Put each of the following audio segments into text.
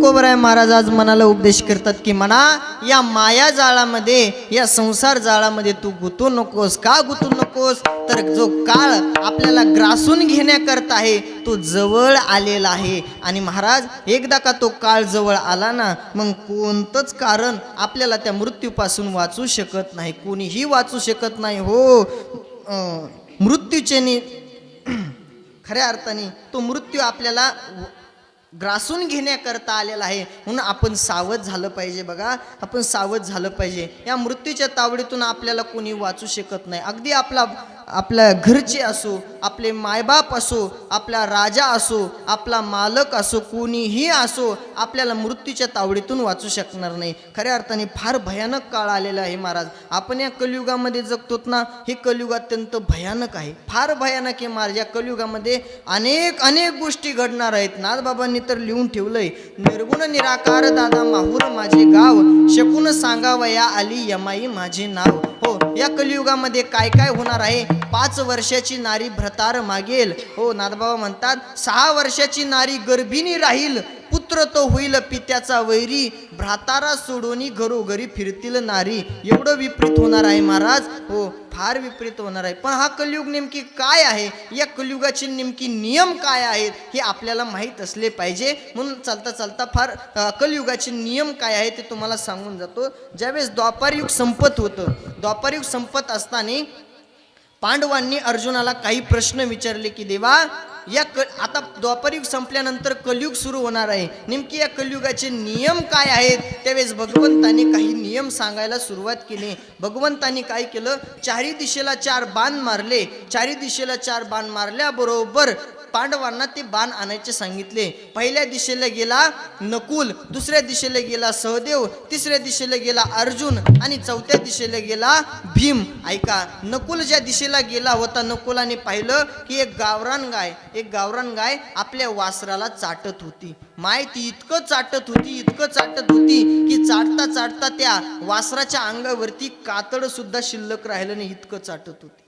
तुकोबराय महाराज आज मनाला उपदेश करतात की म्हणा या माया जाळामध्ये, या संसार जाळामध्ये तू गुंतू नकोस. का गुंतू नकोस? तर जो काळ आपल्याला ग्रासून घेण्याकरता आहे तो जवळ आलेला आहे. आणि महाराज एकदा का तो काळ जवळ आला ना, मग कोणतंच कारण आपल्याला त्या मृत्यूपासून वाचू शकत नाही. कोणीही वाचू शकत नाही हो. मृत्यूचे खऱ्या अर्थाने तो मृत्यू आपल्याला ग्रासून घेण्याकरता आलेला आहे. म्हणून आपण सावध झालं पाहिजे. बघा, आपण सावध झालं पाहिजे. या मृत्यूच्या तावडीतून आपल्याला कोणी वाचू शकत नाही. अगदी आपल्या घरचे असो, आपले मायबाप असो, आपला राजा असो, आपला मालक असो, कोणीही असो, आपल्याला मृत्यूच्या तावडीतून वाचू शकणार नाही. खऱ्या अर्थाने फार भयानक काळ आलेला आहे महाराज. आपण या कलियुगामध्ये जगतोत ना, हे कलियुग अत्यंत भयानक आहे, फार भयानक आहे महाराज. या कलियुगामध्ये अनेक गोष्टी घडणार आहेत. नाथबाबांनी तर लिहून ठेवलंय, निर्गुण निराकार दादा माहूर माझे गाव, शकून सांगावया आली यमाई माझे नाव. हो, या कलियुगामध्ये काय काय होणार आहे? 5 वर्षाची नारी भ्रतार मागेल. हो, नाथबाबा म्हणतात 6 वर्षाची नारी गर्भिणी राहील, पुत्र तो होईल पित्याचा वैरी, भ्रातारा सोडून घरोघरी फिरतील नारी. एवढं विपरीत होणार आहे महाराज. हो, फार विपरीत होणार आहे. पण हा कलियुग नेमकी काय आहे, या कलियुगाचे नेमकी नियम काय आहेत हे आपल्याला माहीत असले पाहिजे. म्हणून चालता चालता फार कलियुगाचे नियम काय आहे ते तुम्हाला सांगून जातो. ज्यावेळेस द्वापारयुग संपत होतं, द्वापारयुग संपत असताना पांडवांनी अर्जुनाला काही प्रश्न विचारले की देवा, आता द्वापारयुग संपल्यानंतर कलियुग सुरू होणार आहे, नेमकी या कलियुगाचे नियम काय आहेत? त्यावेळेस भगवंतांनी काही नियम सांगायला सुरुवात केली. भगवंतांनी काय केलं? 4 दिशेला 4 बाण मारले. 4 दिशेला 4 बाण मारल्याबरोबर पांडवांना ते बाण आणायचे सांगितले. पहिल्या दिशेला गेला नकुल, दुसऱ्या दिशेला गेला सहदेव, तिसऱ्या दिशेला गेला अर्जुन आणि चौथ्या दिशेला गेला भीम. ऐका, नकुल ज्या दिशेला गेला होता, नकुलाने पाहिलं की एक गावरान गाय आपल्या वासराला चाटत होती. माय ती इतकं चाटत होती की चाटता चाटता त्या वासराच्या अंगावरती कातड सुद्धा शिल्लक राहिलं नाही, इतकं चाटत होती.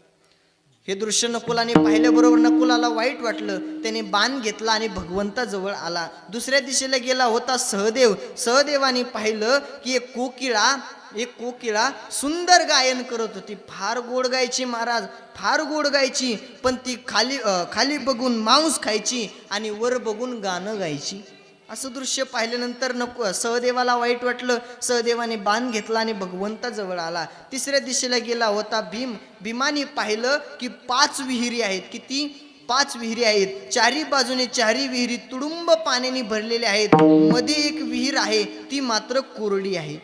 हे दृश्य नकुलाने पाहिल्याबरोबर नकुलाला वाईट वाटलं. त्याने बाण घेतला आणि भगवंताजवळ आला. दुसऱ्या दिशेला गेला होता सहदेव. सहदेवाने पाहिलं की एक कोकिळा सुंदर गायन करत होती. फार गोड गायची महाराज, फार गोड गायची. पण ती खाली बघून मांस खायची आणि वर बघून गाणं गायची. असं दृश्य पाहिल्यानंतर सहदेवाला वाईट वाटलं. सहदेवाने बाण घेतला आणि भगवंताजवळ आला. तिसऱ्या दिशेला गेला होता भीम. भीमाने पाहिलं की 5 विहिरी आहेत. किती? 5 विहिरी आहेत. 4 बाजूने 4 विहिरी तुडुंब पाण्याने भरलेल्या आहेत. मध्ये एक विहीर आहे, ती मात्र कोरडी आहे.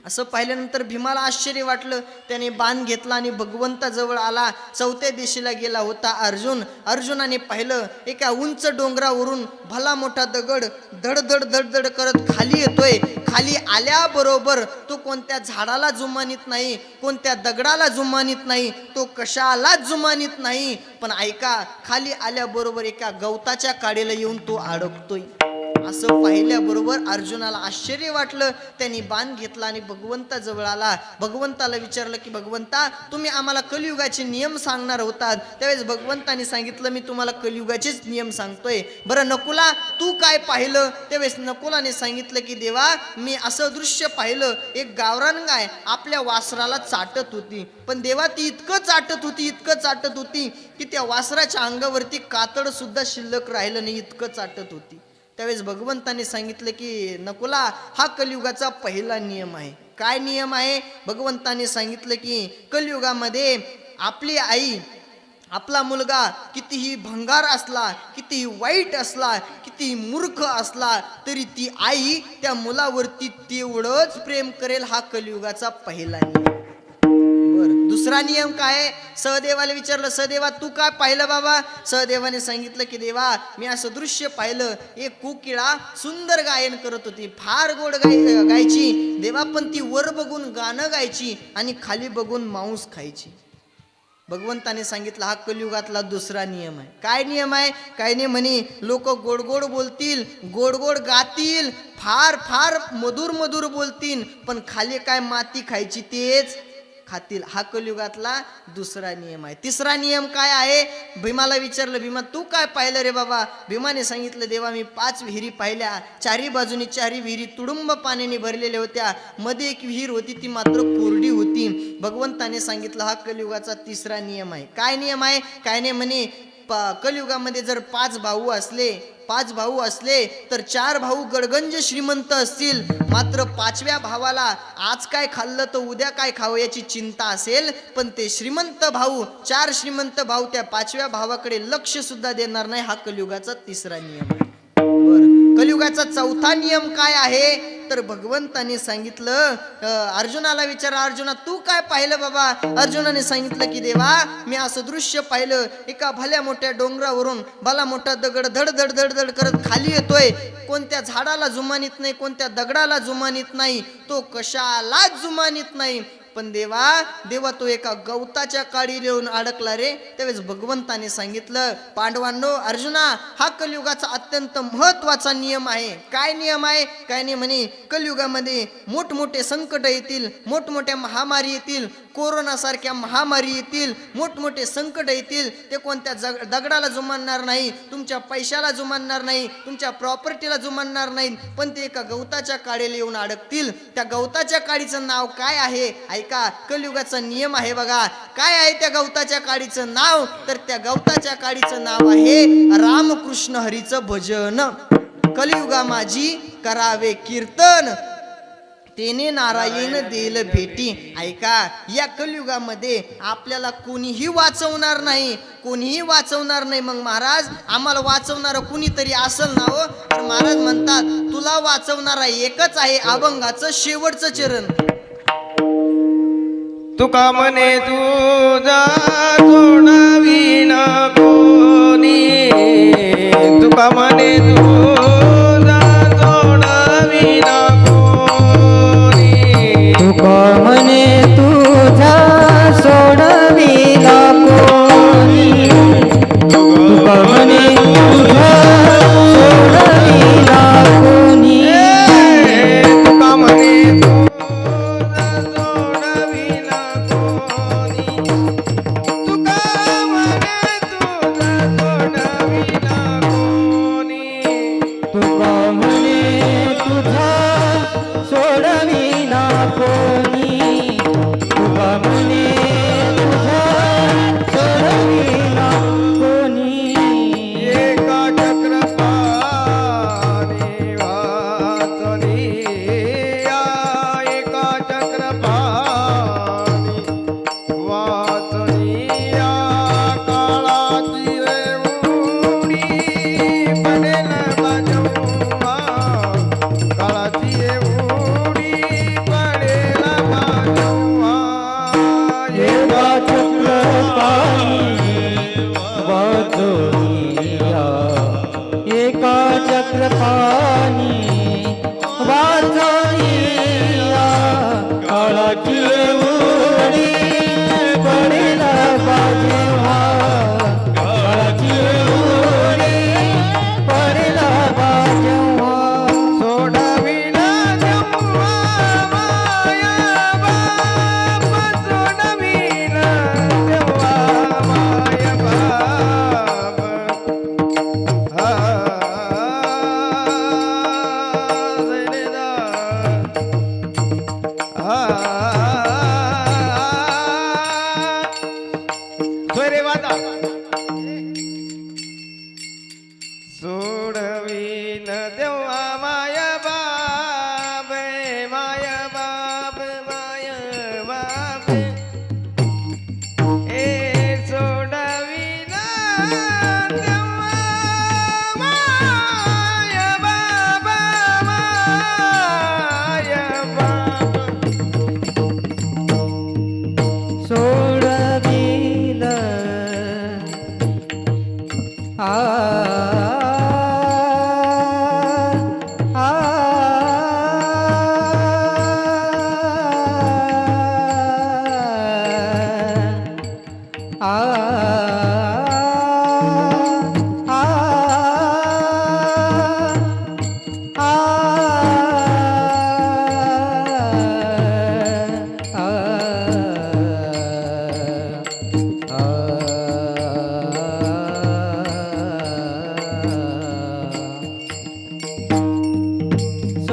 असं पाहिल्यानंतर भीमाला आश्चर्य वाटलं. त्याने बाण घेतला आणि भगवंताजवळ आला. चौथ्या दिशेला गेला होता अर्जुन. अर्जुनाने पाहिलं एका उंच डोंगरावरून भला मोठा दगड धडधड धडधड करत खाली येतोय. खाली आल्याबरोबर तो कोणत्या झाडाला जुमानीत नाही, कोणत्या दगडाला जुमानीत नाही, तो कशालाच जुमानीत नाही. पण ऐका, खाली आल्याबरोबर एका गवताच्या काडीला येऊन तो अडकतोय. असं पाहिल्याबरोबर अर्जुनाला आश्चर्य वाटलं. त्यांनी बाण घेतला आणि भगवंताजवळ आला. भगवंताला विचारलं की भगवंता, तुम्ही आम्हाला कलियुगाचे नियम सांगणार होतात. त्यावेळेस भगवंताने सांगितलं मी तुम्हाला कलियुगाचेच नियम सांगतोय. बरं नकुला, तू काय पाहिलं? त्यावेळेस नकुलाने सांगितलं की देवा, मी असं दृश्य पाहिलं, एक गावरान गाय आपल्या वासराला चाटत होती. पण देवा, ती इतकं चाटत होती की त्या वासराच्या अंगावरती कातड सुद्धा शिल्लक राहिलं नाही, इतकं चाटत होती. त्यावेळेस भगवंताने सांगितलं की नकुला, हा कलियुगाचा पहिला नियम आहे. काय नियम आहे? भगवंताने सांगितलं की कलियुगामध्ये आपली आई, आपला मुलगा कितीही भंगार असला, कितीही वाईट असला, कितीही मूर्ख असला, तरी ती आई त्या मुलावरती तेवढंच प्रेम करेल. हा कलियुगाचा पहिला नियम. दुसरा नियम काय? सहदेवाला विचारलं, सहदेवा तू काय पाहिलं बाबा? सहदेवाने सांगितलं की देवा, मी असं दृश्य पाहिलं, एक कोकिळा सुंदर गायन करत होती, फार गोड गायची देवा, पण ती वर बघून गाणं गायची आणि खाली बघून मांस खायची. भगवंताने सांगितलं हा कलियुगातला दुसरा नियम आहे. काय नियम आहे? काय नाही म्हणे, लोक गोड गोड बोलतील, गोड गोड गातील, फार फार मधुर मधुर बोलतील, पण खाली काय माती खायची तेच खातील. हा कलियुगातला दुसरा नियम आहे. तिसरा नियम काय आहे? भीमाला विचारलं, भीमा तू काय पाहिलं रे बाबा? भीमाने सांगितलं, देवा मी 5 विहिरी पाहिल्या, चारी बाजूनी चारी विहिरी तुडुंब पाण्याने भरलेल्या होत्या, मध्ये एक विहीर होती ती मात्र कोरडी होती. भगवंताने सांगितलं हा कलियुगाचा तिसरा नियम आहे. काय नियम आहे? काय नाही म्हणे, कलियुगामध्ये जर 5 भाऊ असले तर 4 भाऊ गडगंज श्रीमंत असतील, मात्र 5व्या भावाला आज काय खाल्लं तर उद्या काय खावं याची चिंता असेल, पण ते श्रीमंत भाऊ 4 श्रीमंत भाऊ त्या 5व्या भावाकडे लक्ष सुद्धा देणार नाही. हा कलियुगाचा तिसरा नियम आहे. बरं, कलियुगाचा चौथा नियम काय आहे? तर भगवंताने सांगितलं, अर्जुनाला विचारा, अर्जुना तू काय पाहिलं बाबा? अर्जुनाने सांगितलं की देवा मी असं दृश्य पाहिलं, एका भल्या मोठ्या डोंगरावरून भला मोठा दगड धड धड धड धड करत खाली येतोय. कोणत्या झाडाला जुमानीत नाही, कोणत्या दगडाला जुमानीत नाही, तो कशालाच जुमानीत नाही. पण देवा तो एका गवताच्या काडी येऊन अडकला रे. त्यावेळेस भगवंताने सांगितलं, पांडवांनो, अर्जुना हा कलियुगाचा अत्यंत महत्वाचा नियम आहे. काय नियम आहे? काय नाही म्हणे, कलियुगामध्ये मोठमोठे संकट येतील, मोठमोठ्या महामारी येतील, कोरोना सारख्या महामारी येतील, मोठमोठे संकट येतील. ते कोणत्या दगडाला जुमानणार नाही, तुमच्या पैशाला जुमानणार नाही, तुमच्या प्रॉपर्टीला जुमानणार नाही, पण ते एका गवताच्या काडीला येऊन अडकतील. त्या गवताच्या काडीचं नाव काय आहे? ऐका, कलियुगाचा नियम आहे बघा. काय आहे त्या गवताच्या काडीचं नाव? तर त्या गवताच्या काडीचं नाव आहे रामकृष्ण हरीचं भजन. कलियुगा माझी करावे कीर्तन, तेने नारायण देल भेटी. ऐका, या कलियुगामध्ये आपल्याला कोणीही वाचवणार नाही, कोणीही वाचवणार नाही. मग महाराज आम्हाला वाचवणारं कुणीतरी असेल ना हो? तर महाराज म्हणतात, तुला वाचवणारा एकच आहे, अभंगाचं शेवटचं चरण. तुका म्हणे तुझा सोडावी ना कोणी, तुका म्हणे तुझा सोडावी ना कोणी, तुका म्हणे तुझा सोडविला कोणी, तुका म्हणे तुझा सोडविला कोणी, तुका म्हणे तुका म्हणे तुझा सोडावी ना कोणी.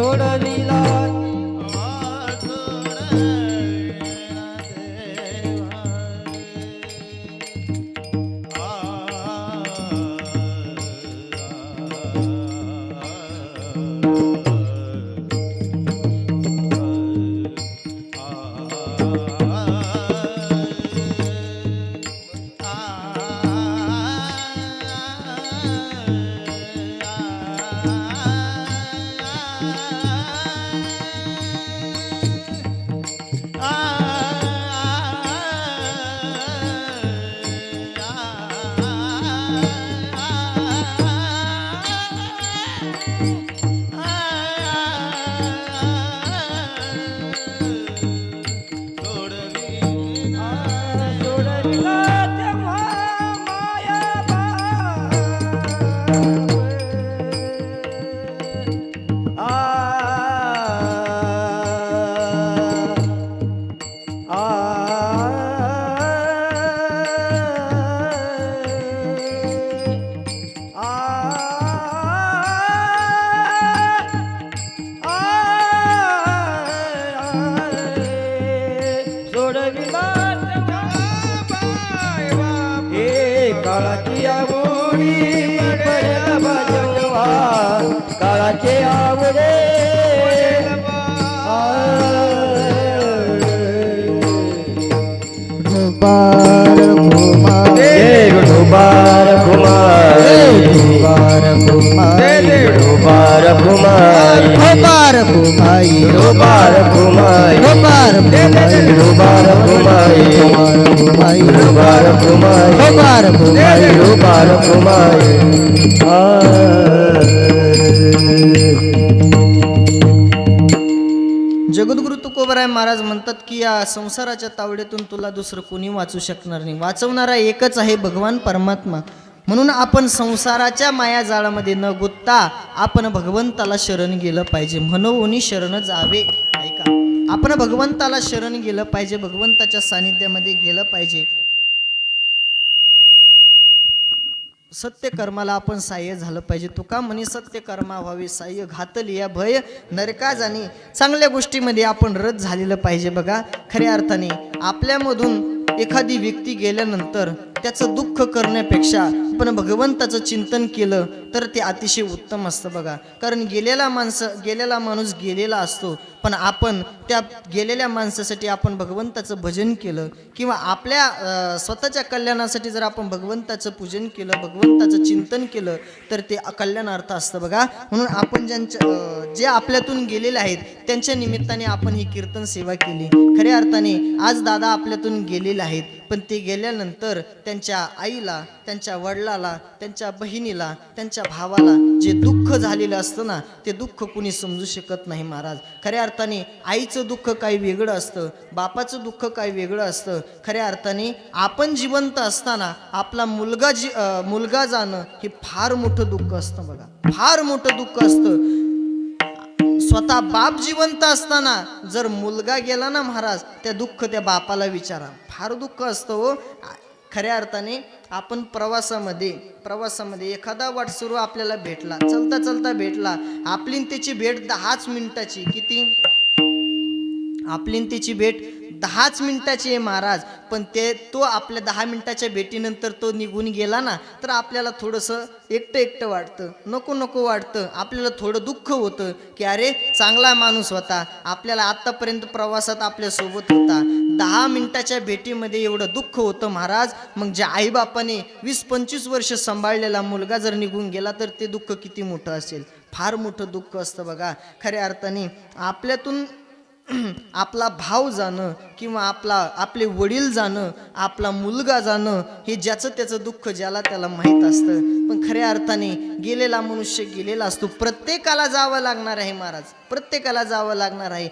सोडविला सोडविला तेव्हा सोडविला हे काळाची आवडी पडेल बाजवा काळाचे आवडे बार कुमार डोबार कुमार बार कुमार डोबार कुमार बार कुमाई डोबार कुमार बार डोबार कुमार कुमाई डोबार कुमार बार कुमाई डोबार कुमार जगद्गुरु तुकोबराय महाराज म्हणतात की या संसाराच्या तावडीतून तुला दुसरं कोणी वाचू शकणार नाही. वाचवणारा एकच आहे भगवान परमात्मा. म्हणून आपण संसाराच्या मायाजाळामध्ये न गुंतता आपण भगवंताला शरण गेलं पाहिजे. म्हणून शरण जावे. ऐका, आपण भगवंताला शरण गेलं पाहिजे, भगवंताच्या सानिध्यामध्ये गेलं पाहिजे. सत्य कर्माला आपण साह्य झालं पाहिजे. तुका म्हणे सत्य कर्मा व्हावे साह्य घातली या भय नरका जाणी. चांगल्या गोष्टीमध्ये आपण रत झालेलं पाहिजे. बघा, खऱ्या अर्थाने आपल्यामधून एखादी व्यक्ती गेल्यानंतर त्याचं दुःख करण्यापेक्षा आपण भगवंताचं चिंतन केलं तर ते अतिशय उत्तम असतं. बघा, कारण गेलेला माणूस गेलेला असतो, पण आपण त्या गेलेल्या माणसासाठी आपण भगवंताचं भजन केलं किंवा आपल्या स्वतःच्या कल्याणासाठी जर आपण भगवंताचं पूजन केलं, भगवंताचं चिंतन केलं तर ते कल्याणार्थ असतं. बघा, म्हणून आपण जे आपल्यातून गेलेले आहेत त्यांच्या निमित्ताने आपण ही कीर्तन सेवा केली. खऱ्या अर्थाने आज दादा आपल्यातून गेलेले आहेत, पण ते गेल्यानंतर त्यांच्या आईला, त्यांच्या वडिलाला, त्यांच्या बहिणीला, त्यांच्या भावाला जे दुःख झालेलं असतं ना, ते दुःख कुणी समजू शकत नाही महाराज. खऱ्या अर्थाने आईचं दुःख काही वेगळं असतं, बापाचं दुःख काही वेगळं असतं. खऱ्या अर्थाने आपण जिवंत असताना आपला मुलगा जाणं हे फार मोठं दुःख असतं. बघा, फार मोठं दुःख असतं. स्वतः बाप जिवंत असताना जर मुलगा गेला ना महाराज, त्या दुःख त्या बापाला विचारा, फार दुःख असतं हो. खऱ्या अर्थाने आपण प्रवासामध्ये एखादा वाटसरू आपल्याला भेटला, चलता भेटला, आपली त्याची भेट 10च मिनिटाची. किती? आपली त्याची भेट 10च मिनिटाची आहे महाराज. पण तो आपल्या 10 मिनिटाच्या भेटीनंतर तो निघून गेला ना, तर आपल्याला थोडंसं एकटं वाटतं, नको वाटतं. आपल्याला थोडं दुःख होतं की अरे चांगला माणूस होता, आपल्याला आत्तापर्यंत प्रवासात आपल्यासोबत होता. 10 मिनिटाच्या भेटीमध्ये एवढं दुःख होतं महाराज. मग ज्या आईबापाने 20-25 वर्ष सांभाळलेला मुलगा जर निघून गेला तर ते दुःख किती मोठं असेल. फार मोठं दुःख असतं. बघा, खऱ्या अर्थाने आपल्यातून आपला भाव जाणं किंवा आपले वडील जाणं, आपला मुलगा जाणं, हे ज्याचं त्याचं दुःख ज्याला त्याला माहीत असतं. पण खऱ्या अर्थाने गेलेला मनुष्य गेलेला असतो. प्रत्येकाला जावं लागणार आहे महाराज, प्रत्येकाला जावं लागणार आहे.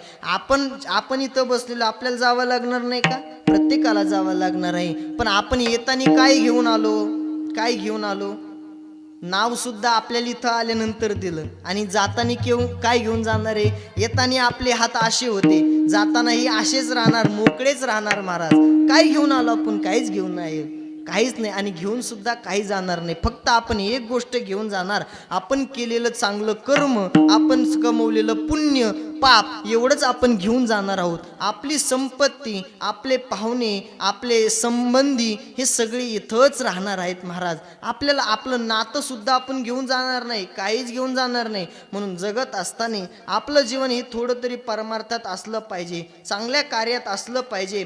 आपण इथं बसलेलो, आपल्याला जावं लागणार नाही का? प्रत्येकाला जावं लागणार आहे. पण आपण येताना काय घेऊन आलो? नाव सुद्धा आपल्याला इथं आल्यानंतर दिलं, आणि जाताना काय घेऊन जाणार आहे? येताना आपले हात असे होते, जातानाही असेच राहणार, मोकळेच राहणार महाराज. काय घेऊन आलो आपण? काहीच घेऊन नाही. काहीच नाही आणि घेऊन सुद्धा काही जाणार नाही. फक्त आपण एक गोष्ट घेऊन जाणार, आपण केलेलं चांगलं कर्म, आपण कमवलेलं पुण्य पाप एवढंच आपण घेऊन जाणार आहोत. आपली संपत्ती, आपले पाहुणे, आपले संबंधी हे सगळे इथंच राहणार आहेत महाराज. आपल्याला आपलं नातं सुद्धा आपण घेऊन जाणार नाही, काहीच घेऊन जाणार नाही. म्हणून जगत असताना आपलं जीवन हे थोडं तरी परमार्थात असलं पाहिजे, चांगल्या कार्यात असलं पाहिजे.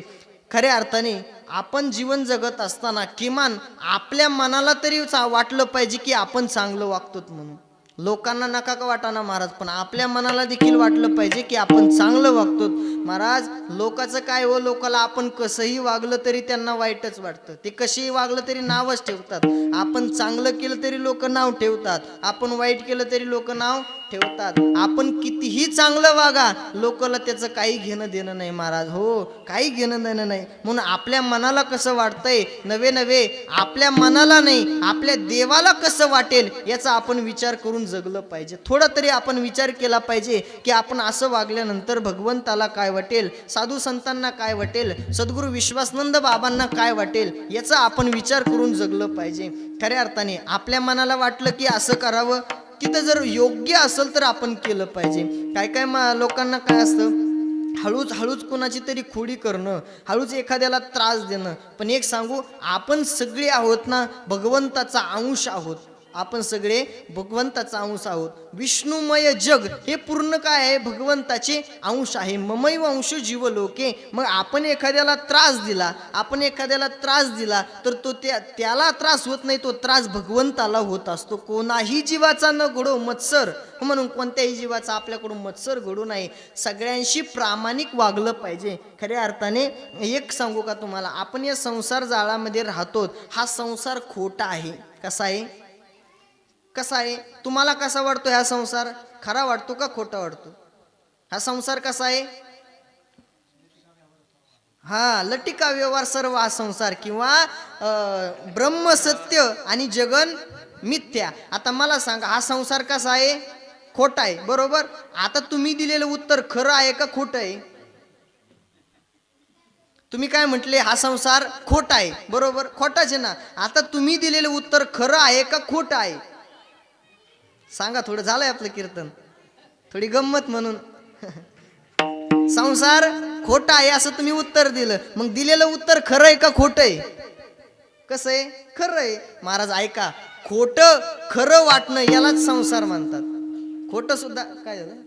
खऱ्या अर्थाने आपण जीवन जगत असताना किमान आपल्या मनाला तरी वाटलं पाहिजे की आपण चांगलं वागतोत म्हणून. लोकांना नका का वाटाना महाराज, पण आपल्या मनाला देखील वाटलं पाहिजे की आपण चांगलं वागतो महाराज. लोकांचं काय हो, लोकाला आपण कसंही वागलं तरी त्यांना वाईटच वाटतं. ते कशीही वागलं तरी नावच ठेवतात. आपण चांगलं केलं तरी लोक नाव ठेवतात, आपण वाईट केलं तरी लोक नाव ठेवतात. आपण कितीही चांगलं वागा, लोकाला त्याचं काही घेणं देणं नाही महाराज. हो, काही घेणं देणं नाही. म्हणून आपल्या मनाला कसं वाटतंय, नवे नवे आपल्या मनाला नाही, आपल्या देवाला कसं वाटेल याचा आपण विचार करून जगलं पाहिजे. थोडा तरी आपण विचार केला पाहिजे की आपण असं वागल्यानंतर भगवंताला काय वाटेल, साधू संतांना काय वाटेल, सद्गुरू विश्वासानंद बाबांना काय वाटेल याचा आपण विचार करून जगलं पाहिजे. खऱ्या अर्थाने आपल्या मनाला वाटलं की असं करावं, तिथं जर योग्य असेल तर आपण केलं पाहिजे. काय काय लोकांना काय असतं, हळूच हळूच कोणाची तरी खोडी करणं, हळूच एखाद्याला त्रास देणं. पण एक सांगू, आपण सगळे आहोत ना भगवंताचा अंश आहोत. आपण सगळे भगवंताचा अंश आहोत. विष्णुमय जग हे पूर्ण काय आहे, भगवंताचे अंश आहे. ममैव अंश जीवलोके. मग आपण एखाद्याला त्रास दिला, आपण एखाद्याला त्रास दिला तर तो त्याला त्रास होत नाही, तो त्रास भगवंताला होत असतो. कोणाही जीवाचा न घडो मत्सर, म्हणून कोणत्याही जीवाचा आपल्याकडून मत्सर घडू नये. सगळ्यांशी प्रामाणिक वागलं पाहिजे. खऱ्या अर्थाने एक सांगू का तुम्हाला, आपण या संसार जाळामध्ये राहतो. हा संसार खोटा आहे. कसा आहे, कसा आहे, तुम्हाला कसा वाटतो हा संसार? खरा वाटतो का खोटा वाटतो? हा संसार कसा आहे? हा, लटिका व्यवहार सर्व हा संसार, किंवा ब्रह्म सत्य आणि जगन मिथ्या. आता मला सांगा, हा संसार कसा आहे? खोटा आहे, बरोबर. आता तुम्ही दिलेलं उत्तर खरं आहे का खोटं आहे? तुम्ही काय म्हटले, हा संसार खोटा आहे, बरोबर. खोटाच आहे ना. आता तुम्ही दिलेलं उत्तर खरं आहे का खोटं आहे? सांगा. थोडं झालंय आपलं कीर्तन, थोडी गंमत म्हणून. संसार खोटा आहे असं तुम्ही उत्तर दिलं, मग दिलेलं उत्तर खरं आहे का खोटं आहे? कसं आहे? खरं आहे. महाराज ऐका, खोटं खरं वाटणं यालाच संसार म्हणतात. खोटं सुद्धा काय झालं,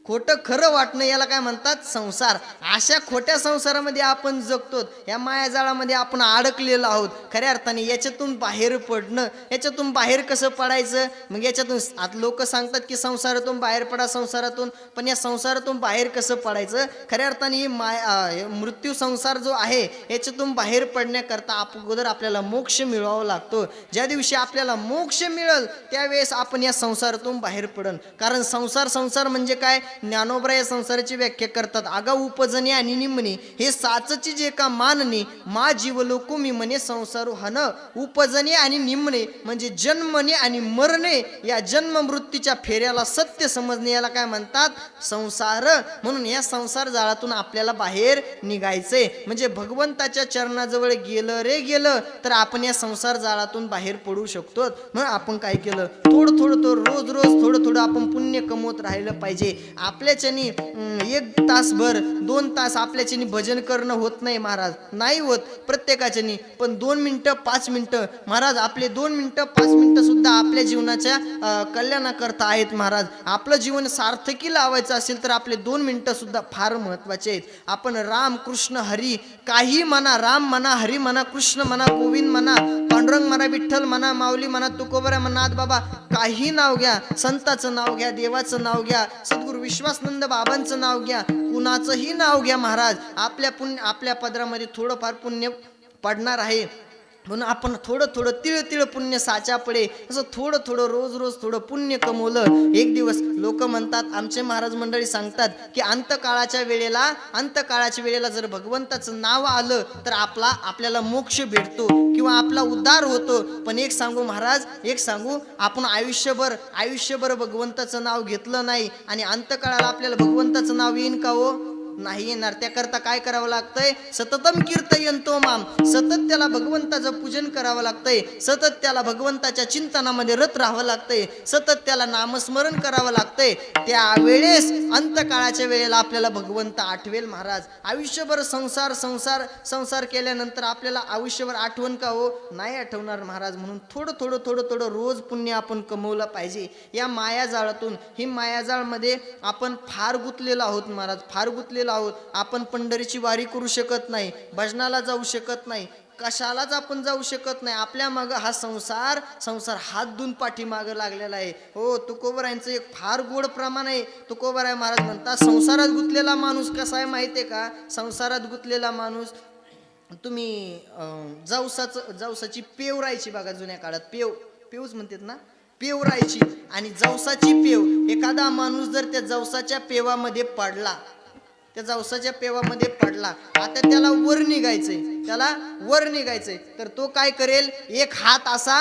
खोटं खरं वाटणं याला काय म्हणतात? संसार. अशा खोट्या संसारामध्ये आपण जगतो, या मायाजाळामध्ये आपण अडकलेलो आहोत. खऱ्या अर्थाने याच्यातून बाहेर पडणं, याच्यातून बाहेर कसं पडायचं? मग याच्यातून आता लोक सांगतात की संसारातून बाहेर पडा, संसारातून. पण या संसारातून बाहेर कसं पडायचं? खऱ्या अर्थाने ही मृत्यू संसार जो आहे याच्यातून बाहेर पडण्याकरता अगोदर आपल्याला मोक्ष मिळवावा लागतो. ज्या दिवशी आपल्याला मोक्ष मिळेल त्यावेळेस आपण या संसारातून बाहेर पडन. कारण संसार म्हणजे काय? ज्ञानोबरा या संसाराची व्याख्या करतात, आगा उपजणे आणि निमणे हे साचची जे का मानणे, मा जीवलोको मी म्हणे संसारू हन. उपजणे आणि निमणे म्हणजे जन्मणे आणि मरणे, या जन्म मृत्यूच्या फेऱ्याला सत्य समजणे याला काय म्हणतात? संसार. म्हणून या संसार जाळातून आपल्याला बाहेर निघायचंय. म्हणजे भगवंताच्या चरणाजवळ गेलं रे गेलं तर आपण या संसार जाळातून बाहेर पडू शकतो. म्हणून आपण काय केलं, थोडं रोज थोडं आपण पुण्य कमवत राहिलं पाहिजे. आपल्याच्यानी 1 तासभर 2 तास आपल्याच्यानी भजन करणं होत नाही महाराज, नाही होत प्रत्येकाच्यानी. पण 2 मिनिटं 5 मिनिटं महाराज, आपले 2 मिनिटं 5 मिनिटं सुद्धा आपल्या जीवनाच्या कल्याणाकरता आहेत महाराज. आपलं जीवन सार्थकी लावायचं असेल तर आपले 2 मिनिटं सुद्धा फार महत्वाचे आहेत. आपण राम कृष्ण हरी काही म्हणा, राम म्हणा, हरी म्हणा, कृष्ण म्हणा, गोविंद म्हणा, पांडुरंग म्हणा, विठ्ठल म्हणा, माऊली म्हणा, तुकोबरा म्हणा, बाबा काही नाव घ्या, संताचं नाव घ्या, देवाचं नाव घ्या, सद्गुरू विश्वासानंद बाबांचं नाव घ्या, कुणाचंही नाव घ्या महाराज. आपल्या पदरामध्ये थोडंफार पुण्य पडणार आहे. म्हणून आपण थोडं तिळ पुण्य साचा पडे असं थोडं रोज थोडं पुण्य कमवलं. एक दिवस लोक म्हणतात, आमचे महाराज मंडळी सांगतात की अंतकाळाच्या वेळेला जर भगवंताचं नाव आलं तर आपल्याला मोक्ष भेटतो किंवा आपला उद्धार होतो. पण एक सांगू महाराज, आपण आयुष्यभर भगवंताचं नाव घेतलं नाही आणि अंतकाळाला आपल्याला भगवंताचं नाव येईन का हो? नाही येणार. त्याकरता काय करावं लागतंय? सततम कीर्तयंतो माम, सतत त्याला भगवंताचं पूजन करावं लागतंय, सतत त्याला भगवंताच्या चिंतनामध्ये रत राहावं लागतंय, सतत त्याला नामस्मरण करावं लागतंय. त्यावेळेस अंतकाळाच्या वेळेला आपल्याला भगवंत आठवेल महाराज. आयुष्यभर संसार संसार संसार केल्यानंतर आपल्याला आयुष्यभर आठवण का हो? नाही आठवणार महाराज. म्हणून थोडं थोडं थोडं थोडं रोज पुण्य आपण कमवलं पाहिजे या मायाजाळातून. ही मायाजाळमध्ये आपण फार गुंतलेलो आहोत महाराज, फार गुंतलेलो आहोत. आपण पंढरीची वारी करू शकत नाही, भजनाला जाऊ शकत नाही, कशालाच आपण जाऊ शकत नाही. आपल्या मागं हा संसार संसार हात धुवून पाठीमागं लागलेला आहे. हो, तुकोबरायांचं एक फार गोड प्रमाण आहे. तुकोबराय महाराज म्हणतात, संसारात गुंतलेला माणूस कसा आहे माहिती आहे का? संसारात गुंतलेला माणूस, तुम्ही जवसाची पेव राहायची बघा जुन्या काळात, पेवच म्हणतात ना, पेव राहायची. आणि जवसाची पेव, एखादा माणूस जर त्या जवसाच्या पेवामध्ये पडला, त्या जवसाच्या पेवामध्ये पडला, आता त्याला वर निघायचंय, तर तो काय करेल? एक हात असा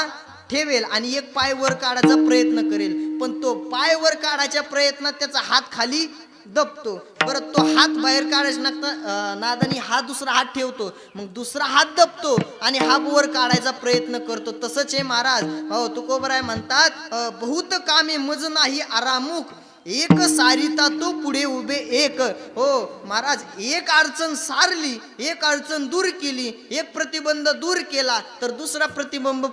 ठेवेल आणि एक पाय वर काढायचा प्रयत्न करेल. पण तो पाय वर काढायच्या प्रयत्नात त्याचा हात खाली दबतो. बरं, तो हात बाहेर काढायचा नादानी हा दुसरा हात ठेवतो, मग दुसरा हात दबतो आणि हा वर काढायचा प्रयत्न करतो. तसंच आहे महाराज. हो, तुकोबराय म्हणतात, बहुत कामे मज नाही आरामुख, एक सारिता तो पुढे उभे एक. हो महाराज, एक अडचण सारली, एक अडचण दूर केली, एक प्रतिबंध दूर केला, तर दुसरा प्रतिबंध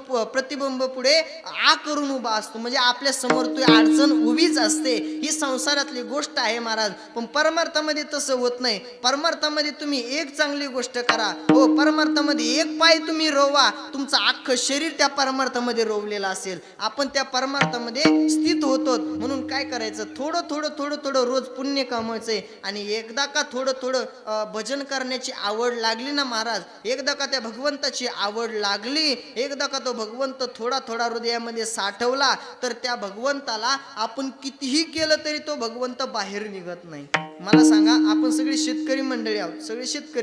पुढे आ करून उभा असतो. म्हणजे आपल्या समोर तो अडचण उभीच असते. ही संसारातली गोष्ट आहे महाराज. पण परमार्थामध्ये तसं होत नाही. परमार्थामध्ये तुम्ही एक चांगली गोष्ट करा. हो, परमार्थामध्ये एक पाय तुम्ही रोवा, तुमचं अख्खं शरीर त्या परमार्थामध्ये रोवलेलं असेल. आपण त्या परमार्थामध्ये स्थित होतो. म्हणून काय करायचं? थोडं थोडं थोडं थोडं रोज पुण्य कमवायचंय. आणि एकदा का थोडं थोडं भजन करण्याची आवड लागली ना महाराज, एकदा का त्या भगवंताची आवड लागली, एकदा का तो भगवंत थोडा थोडा हृदयामध्ये साठवला, तर त्या भगवंताला आपण कितीही केलं तरी तो भगवंत बाहेर निघत नाही. मला सांगा, आपण सगळी शेतकरी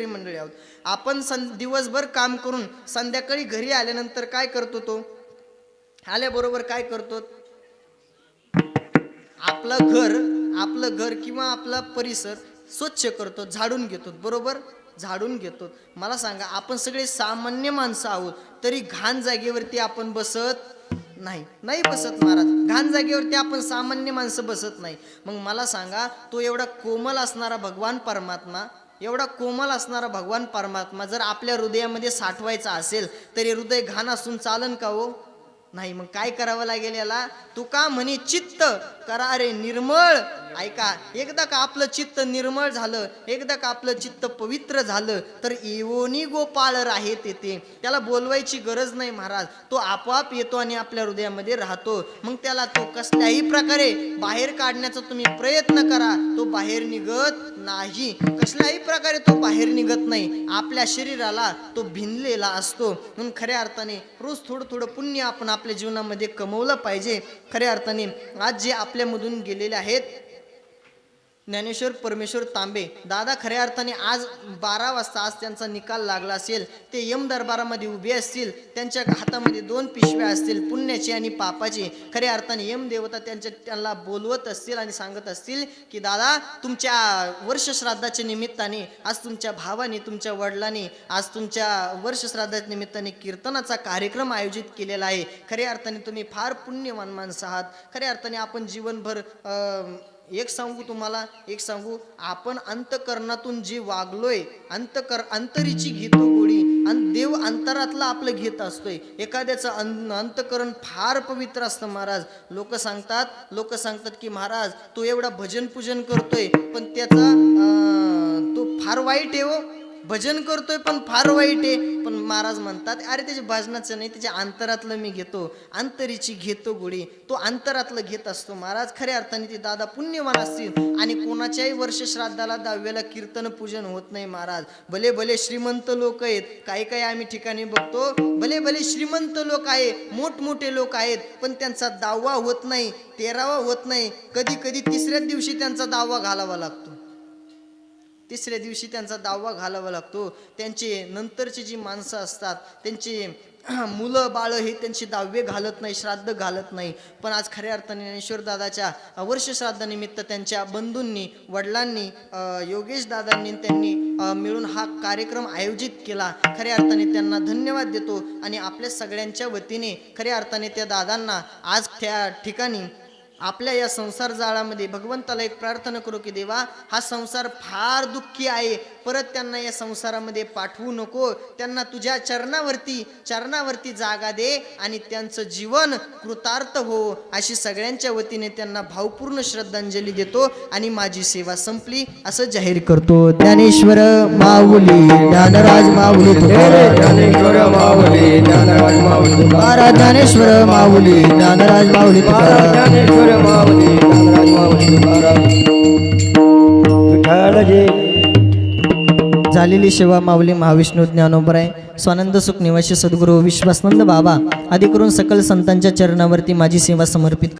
मंडळी आहोत. आपण दिवसभर काम करून संध्याकाळी घरी आल्यानंतर काय करतो? तो आल्याबरोबर काय करतो? आपलं घर किंवा आपला परिसर स्वच्छ करतो, झाडून घेतो. बरोबर, झाडून घेतो. मला सांगा, आपण सगळे सामान्य माणसं आहोत, तरी घाण जागेवरती आपण बसत नाही बसत महाराज. घाण जागेवरती आपण सामान्य माणसं बसत नाही. मग मला सांगा, तो एवढा कोमल असणारा भगवान परमात्मा जर आपल्या हृदयामध्ये साठवायचा असेल, तरी हृदय घाण असून चालन का हो? नाही. मग काय करावं लागेल याला? तुका म्हणे चित्त करा रे निर्मळ. ऐका, एकदा का आपलं चित्त निर्मळ झालं, एकदा का आपलं चित्त पवित्र झालं, तर येवोनी गोपाळ राहे तेथे. त्याला बोलवायची गरज नाही महाराज, तो आपोआप येतो आणि आपल्या हृदयामध्ये राहतो. मग त्याला तो कसल्याही प्रकारे बाहेर काढण्याचा तुम्ही प्रयत्न करा, तो बाहेर निघत नाही. कसल्याही प्रकारे तो बाहेर निघत नाही. आपल्या शरीराला तो भिनलेला असतो. म्हणून खऱ्या अर्थाने रोज थोडं थोडं पुण्य आपण आपल्या जीवनामध्ये कमवलं पाहिजे. खऱ्या अर्थाने आज जे आपल्यामधून गेलेले आहेत, ज्ञानेश्वर परमेश्वर तांबे दादा, खऱ्या अर्थाने आज 12 वाजता आज त्यांचा निकाल लागला असेल. ते यम दरबारामध्ये उभे असतील, त्यांच्या हातामध्ये 2 पिशव्या असतील, पुण्याची आणि पापाची. खऱ्या अर्थाने यम देवता त्यांना बोलवत असतील आणि सांगत असतील की दादा, तुमच्या वर्षश्राद्धाच्या निमित्ताने आज तुमच्या भावाने, तुमच्या वडिलांनी आज तुमच्या वर्षश्राद्धाच्या निमित्ताने कीर्तनाचा कार्यक्रम आयोजित केलेला आहे. खऱ्या अर्थाने तुम्ही फार पुण्यवान माणसं आहात. खऱ्या अर्थाने आपण जीवनभर एक सांगू, आपण अंतकरणातून जे वागलोय, अंतरीची घेतो गोडी आणि देव अंतरातला आपलं घेत असतोय. एखाद्याचं अंतकरण फार पवित्र असतं महाराज. लोक सांगतात की महाराज, तो एवढा भजन पूजन करतोय, पण त्याचा तो फार वाईट आहे हो. भजन करतोय पण फार वाईट आहे. पण महाराज म्हणतात, अरे त्याच्या भजनाचं नाही, त्याच्या अंतरातलं मी घेतो, अंतरीची घेतो गोडी. तो अंतरातलं घेत असतो महाराज. खऱ्या अर्थाने ते दादा पुण्यवान असतील. आणि कोणाच्याही वर्षश्राद्धाला 10व्याला कीर्तन पूजन होत नाही महाराज. भले भले श्रीमंत लोक आहेत, काही आम्ही ठिकाणी बघतो, भले भले श्रीमंत लोक आहेत, मोठमोठे लोक आहेत, पण त्यांचा 10वा होत नाही, 13वा होत नाही. कधी 3ऱ्या दिवशी त्यांचा 10वा घालावा लागतो. 3ऱ्या दिवशी त्यांचा 10वा घालावा लागतो. त्यांचे नंतरची जी माणसं असतात, त्यांचे मुलं बाळं हे त्यांची दहावे घालत नाही, श्राद्ध घालत नाही. पण आज खऱ्या अर्थाने ज्ञानेश्वर दादाच्या वर्षश्राद्धानिमित्त त्यांच्या बंधूंनी, वडिलांनी, योगेश दादांनी त्यांनी मिळून हा कार्यक्रम आयोजित केला. खऱ्या अर्थाने त्यांना धन्यवाद देतो आणि आपल्या सगळ्यांच्या वतीने खऱ्या अर्थाने त्या दादांना आज त्या ठिकाणी आपल्या या संसार जाळामध्ये भगवंताला एक प्रार्थना करू की देवा, हा संसार फार दुःखी आहे, परत त्यांना या संसारामध्ये पाठवू नको. त्यांना तुझ्या चरणावरती जागा दे आणि त्यांचं जीवन कृतार्थ हो, अशी सगळ्यांच्या वतीने त्यांना भावपूर्ण श्रद्धांजली देतो आणि माझी सेवा संपली असं जाहीर करतो. ज्ञानेश्वर माऊली ज्ञानराज माऊली तुकाराम. ज्ञानेश्वर माऊली ज्ञानराज माऊली तुकाराम. ज्ञानेश्वर माऊली ज्ञानराज माऊली तुकाराम. ज्ञानेश्वर माऊली ज्ञानराज माऊली तुकाराम. विठ्ठल जय. झालेली सेवा माऊली महाविष्णू ज्ञानोबराय स्वानंद सुख निवासी सद्गुरू विश्वासनंद बाबा आदी करून सकल संतांच्या चरणावरती माझी सेवा समर्पित